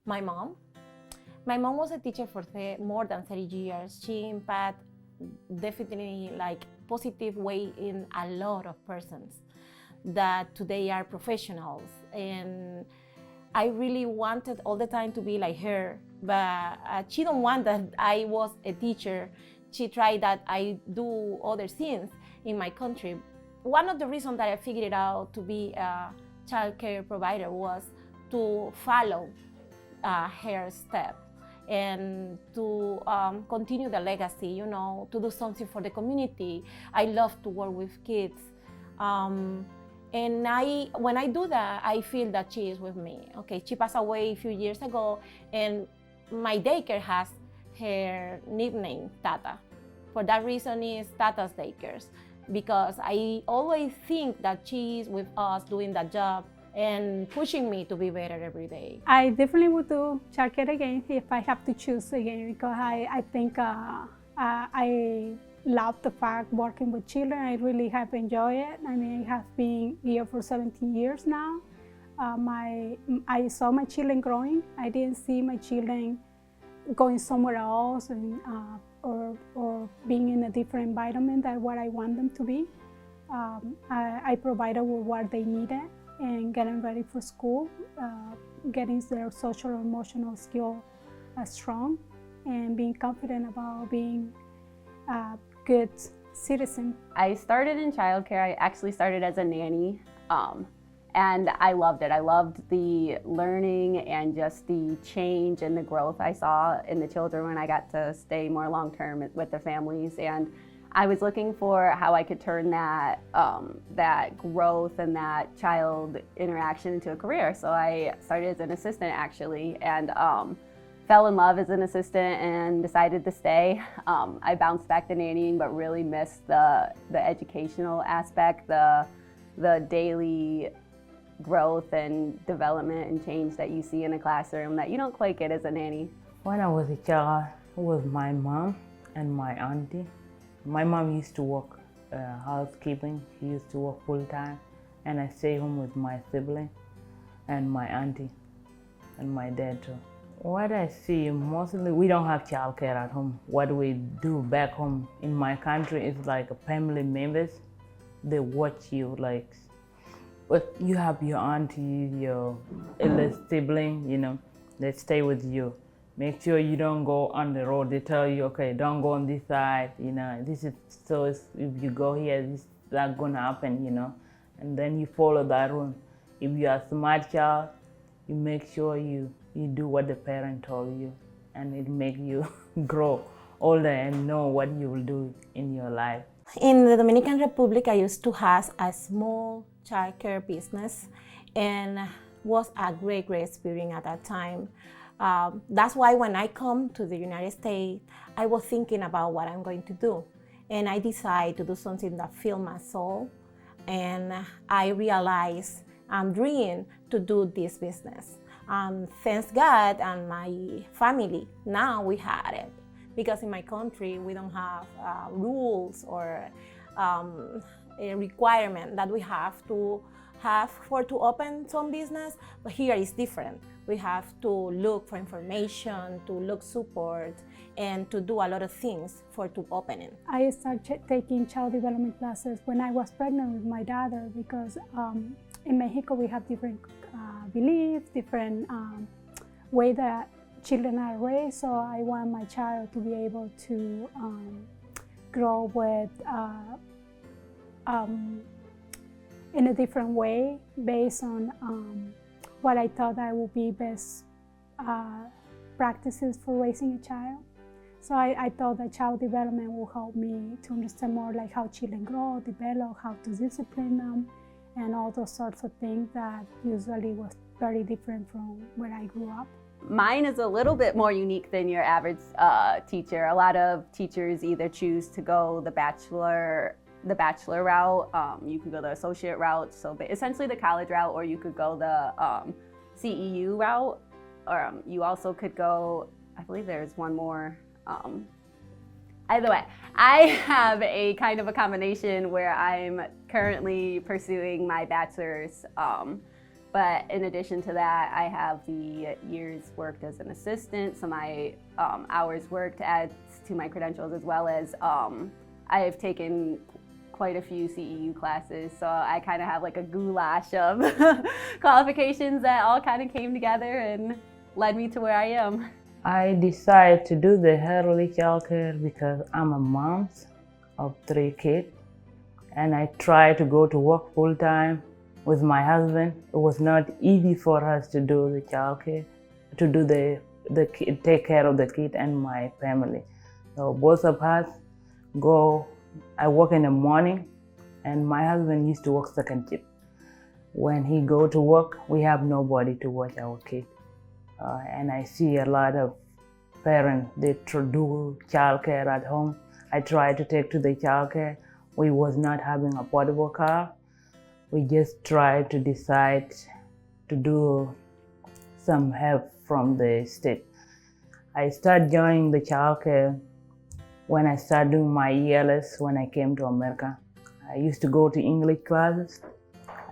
My mom. My mom was a teacher for more than 30 years. She impacted definitely like positive way in a lot of persons that today are professionals. And I really wanted all the time to be like her, but she don't want that I was a teacher. She tried that I do other things in my country. One of the reasons that I figured it out to be a child care provider was to follow her step and to continue the legacy, you know, to do something for the community. I love to work with kids. And when I do that, I feel that she is with me. Okay, she passed away a few years ago, and my daycare has her nickname, Tata. For that reason is Tata's Daycares, because I always think that she is with us doing that job and pushing me to be better every day. I definitely would do childcare again if I have to choose again, because I think I love the fact working with children. I really have enjoyed it. I mean, I have been here for 17 years now. I saw my children growing. I didn't see my children going somewhere else and, or being in a different environment than what I want them to be. I provided with what they needed and getting ready for school, getting their social and emotional skill strong, and being confident about being a good citizen. I started in childcare. I actually started as a nanny, and I loved it. I loved the learning and just the change and the growth I saw in the children when I got to stay more long-term with the families. And I was looking for how I could turn that that growth and that child interaction into a career. So I started as an assistant actually, and fell in love as an assistant and decided to stay. I bounced back to nannying, but really missed the educational aspect, the daily growth and development and change that you see in a classroom that you don't quite get as a nanny. When I was a child, it was my mom and my auntie. My mom used to work housekeeping. She used to work full time, and I stay home with my sibling and my auntie and my dad too. What I see, mostly we don't have childcare at home. What we do back home in my country is like family members. They watch you, like, but you have your auntie, your eldest sibling, you know, they stay with you. Make sure you don't go on the road. They tell you, okay, don't go on this side, you know, this is, so if you go here, this is not gonna happen, you know, and then you follow that rule. If you are a smart child, you make sure you do what the parent told you, and it make you grow older and know what you will do in your life. In the Dominican Republic, I used to have a small childcare business, and was a great experience at that time. That's why when I come to the United States, I was thinking about what I'm going to do. And I decided to do something that filled my soul. And I realized I'm dreaming to do this business. Thanks God and my family, now we had it. Because in my country, we don't have rules or a requirement that we have to open some business, but here is different. We have to look for information, to look support, and to do a lot of things to open it. I started taking child development classes when I was pregnant with my daughter, because in Mexico we have different beliefs, different way that children are raised. So I want my child to be able to grow with in a different way, based on what I thought that would be best practices for raising a child. So I thought that child development will help me to understand more like how children grow, develop, how to discipline them, and all those sorts of things that usually was very different from where I grew up. Mine is a little bit more unique than your average teacher. A lot of teachers either choose to go the bachelor route. You can go the associate route, so essentially the college route, or you could go the CEU route, or you also could go, I believe there's one more. Either way, I have a kind of a combination where I'm currently pursuing my bachelor's But in addition to that, I have the years worked as an assistant, so my hours worked adds to my credentials, as well as I have taken quite a few CEU classes, so I kind of have like a goulash of qualifications that all kind of came together and led me to where I am. I decided to do the early childcare because I'm a mom of 3 kids, and I try to go to work full time with my husband. It was not easy for us to do the childcare, to do the kid, take care of the kid and my family. So both of us go. I work in the morning, and my husband used to work second shift. When he go to work, we have nobody to watch our kid. And I see a lot of parents, they do childcare at home. I tried to take to the childcare. We was not having a portable car. We just tried to decide to do some help from the state. I started joining the childcare when I started doing my ELS when I came to America. I used to go to English classes,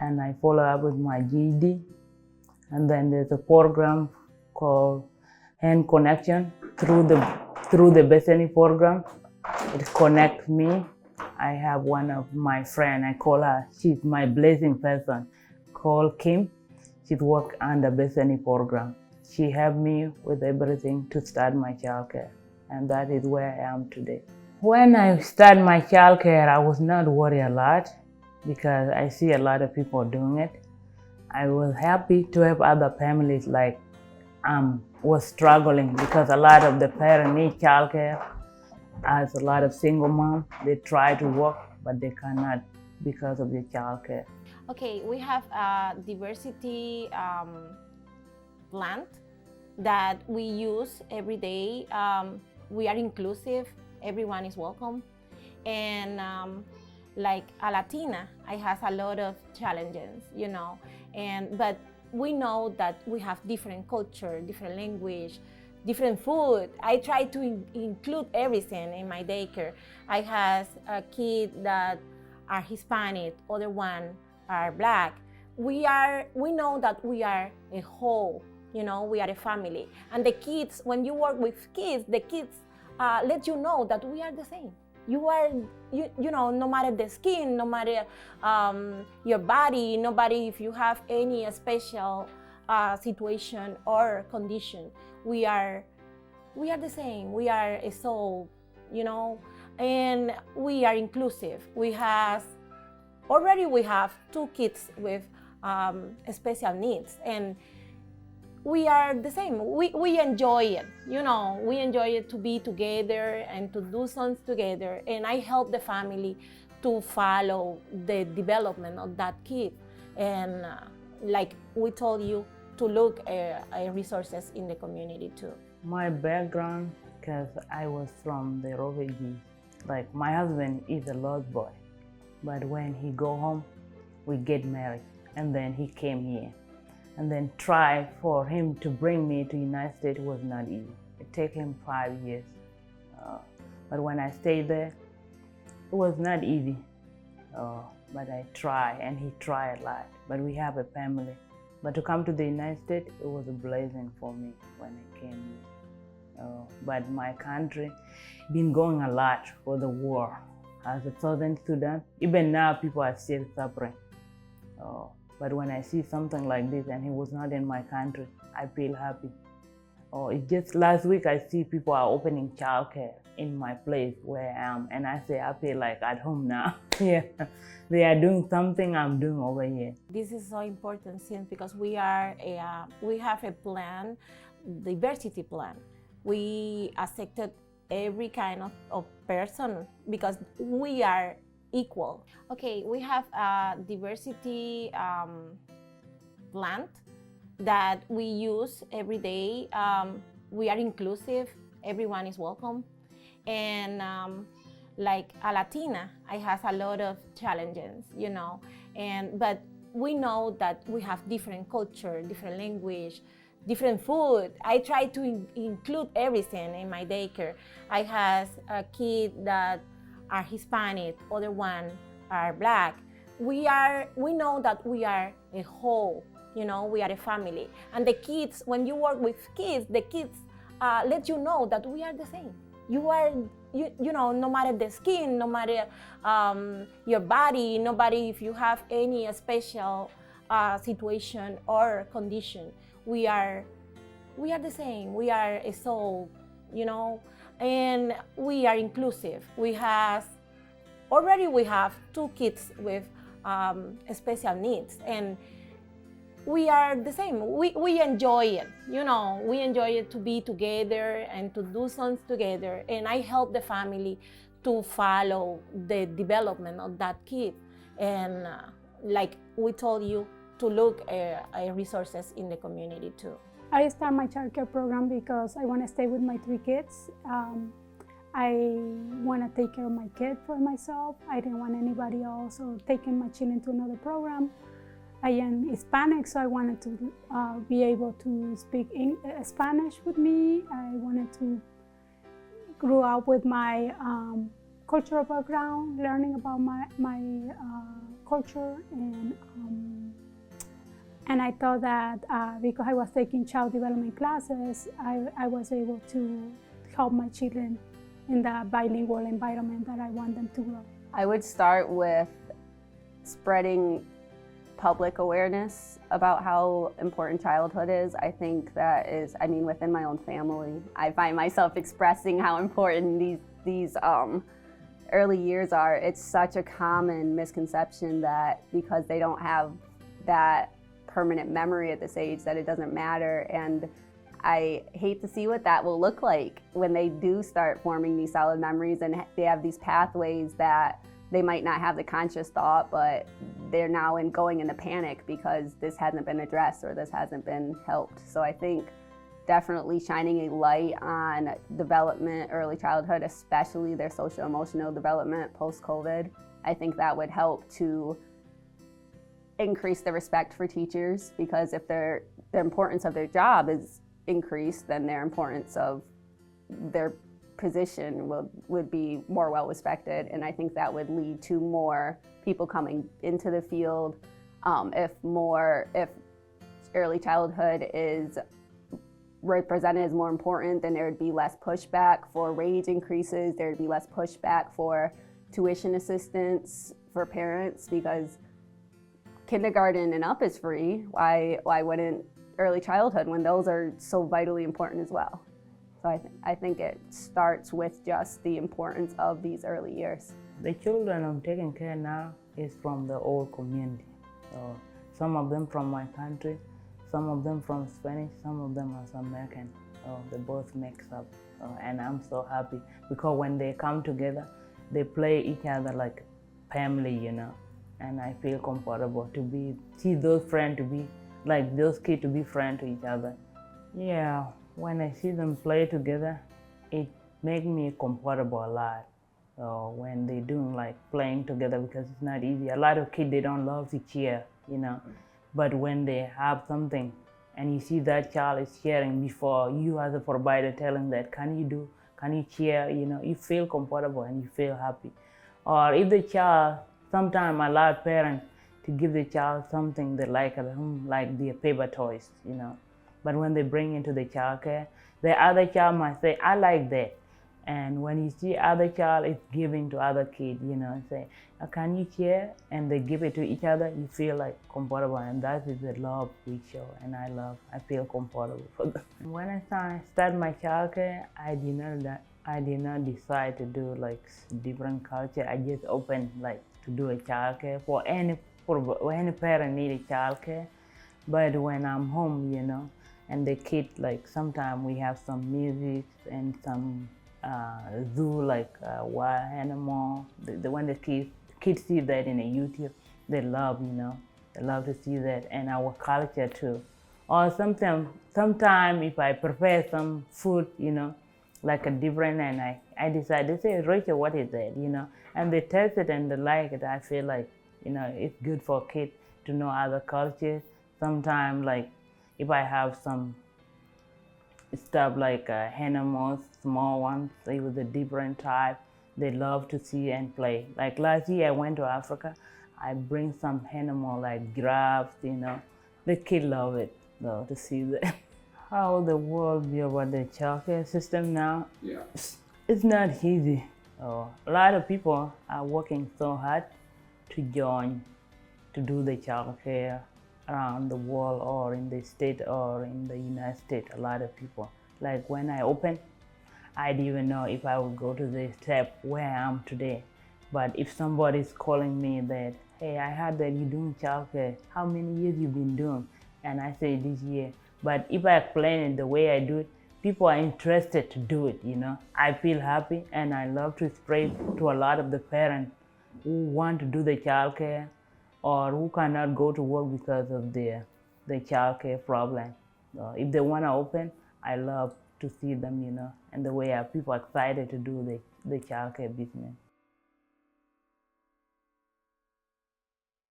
and I follow up with my GED. And then there's a program called Hand Connection through the Bethany program. It connects me. I have one of my friends, I call her, she's my blessing person, called Kim. She works under Bethany program. She helped me with everything to start my childcare, and that is where I am today. When I started my childcare, I was not worried a lot because I see a lot of people doing it. I was happy to help other families like was struggling because a lot of the parents need childcare. As a lot of single moms, they try to work, but they cannot because of the childcare. Okay, we have a diversity plant that we use every day. We are inclusive, everyone is welcome. And like a Latina, I has a lot of challenges, you know, but we know that we have different culture, different language, different food. I try to include everything in my daycare. I have a kid that are Hispanic, other one are Black. We know that we are a whole, you know, we are a family. And the kids, when you work with kids, the kids let you know that we are the same. You are, you know, no matter the skin, no matter your body, nobody, if you have any special situation or condition, we are the same. We are a soul, you know, and we are inclusive. We have 2 kids with special needs, and we are the same. We enjoy it, you know, we enjoy it to be together and to do things together. And I help the family to follow the development of that kid. And like we told you, to look at resources in the community too. My background, because I was from the refugees. Like my husband is a lost boy, but when he go home, we get married, and then he came here. And then try for him to bring me to United States was not easy. It took him 5 years. But when I stayed there, it was not easy. But I try, and he tried a lot. But we have a family. But to come to the United States, it was a blessing for me when I came here. But my country been going a lot for the war. As a Southern Sudan, even now people are still suffering. But when I see something like this and he was not in my country, I feel happy. It's just last week I see people are opening childcare in my place where I am, and I say I feel like at home now. Yeah, they are doing something I'm doing over here. This is so important since because we have a plan, diversity plan. We accepted every kind of person because we are equal. Okay, we have a diversity plant that we use every day. We are inclusive, everyone is welcome. And like a Latina, I have a lot of challenges, you know, but we know that we have different culture, different language, different food. I try to include everything in my daycare. I have a kid that are Hispanic, other one are Black. We know that we are a whole, You know, we are a family. And the kids, when you work with kids, the kids let you know that we are the same. You are, you know, no matter the skin, no matter your body, nobody, if you have any special situation or condition, we are the same. We are a soul, you know, and we are inclusive. We have 2 kids with special needs, and we are the same. We enjoy it, you know, we enjoy it to be together and to do things together. And I help the family to follow the development of that kid. And like we told you, to look at resources in the community too. I started my childcare program because I want to stay with my 3 kids. I want to take care of my kid for myself. I didn't want anybody else or taking my children to another program. I am Hispanic, so I wanted to be able to speak Spanish with me. I wanted to grow up with my cultural background, learning about my culture, and I thought that because I was taking child development classes, I was able to help my children in the bilingual environment that I want them to grow. I would start with spreading public awareness about how important childhood is. I think that is, I mean, within my own family, I find myself expressing how important these early years are. It's such a common misconception that because they don't have that permanent memory at this age that it doesn't matter. And I hate to see what that will look like when they do start forming these solid memories and they have these pathways that they might not have the conscious thought, but they're now going into panic because this hasn't been addressed or this hasn't been helped. So I think definitely shining a light on development, early childhood, especially their social-emotional development post-COVID, I think that would help to increase the respect for teachers, because if the importance of their job is increased, then their importance of their position would be more well respected, and I think that would lead to more people coming into the field. If early childhood is represented as more important, then there would be less pushback for wage increases, there would be less pushback for tuition assistance for parents, because kindergarten and up is free. Why wouldn't early childhood, when those are so vitally important as well? So I think it starts with just the importance of these early years. The children I'm taking care now is from the old community. So some of them from my country, some of them from Spanish, some of them are American. So they both mix up. And I'm so happy because when they come together, they play each other like family, you know. And I feel comfortable to see those friends to be like those kids to be friends to each other. Yeah. When I see them play together, it makes me comfortable a lot. So when they're doing like playing together, because it's not easy. A lot of kids, they don't love to cheer, you know. But when they have something and you see that child is cheering before you as a provider telling that, can you cheer, you know, you feel comfortable and you feel happy. Or if the child, sometimes I allow parents to give the child something they like at home, like their paper toys, you know. But when they bring into the childcare, the other child might say, I like that. And when you see other child is giving to other kids, you know, say, can you share? And they give it to each other, you feel like comfortable. And that is the love we show. And I feel comfortable for them. When I started my childcare, I did not decide to do like different culture. I just opened like to do a childcare for any parent need a childcare. But when I'm home, you know, and the kid, like sometimes we have some music and some zoo, like wild animal. When the kids see that in a YouTube, they love, you know, they love to see that, and our culture too. Or sometimes if I prepare some food, you know, like a different, and I decide to say, Rachel, what is that, you know, and they taste it and they like it. I feel like, you know, it's good for kids to know other cultures. Sometimes, like, if I have some stuff like animals, small ones, they with a different type, they love to see and play. Like last year I went to Africa, I bring some animal like giraffes, you know, The kid love it though to see that. How the world be about the childcare system now? Yeah. It's not easy. A lot of people are working so hard to join to do the childcare around the world or in the state or in the United States. A lot of people. Like when I opened, I didn't even know if I would go to the step where I am today. But if somebody's calling me that, hey, I heard that you're doing childcare, how many years you been doing? And I say this year. But if I explain it the way I do it, people are interested to do it, you know. I feel happy and I love to spread to a lot of the parents who want to do the childcare or who cannot go to work because of the childcare problem. If they want to open, I love to see them, you know, and the way people are excited to do the childcare business.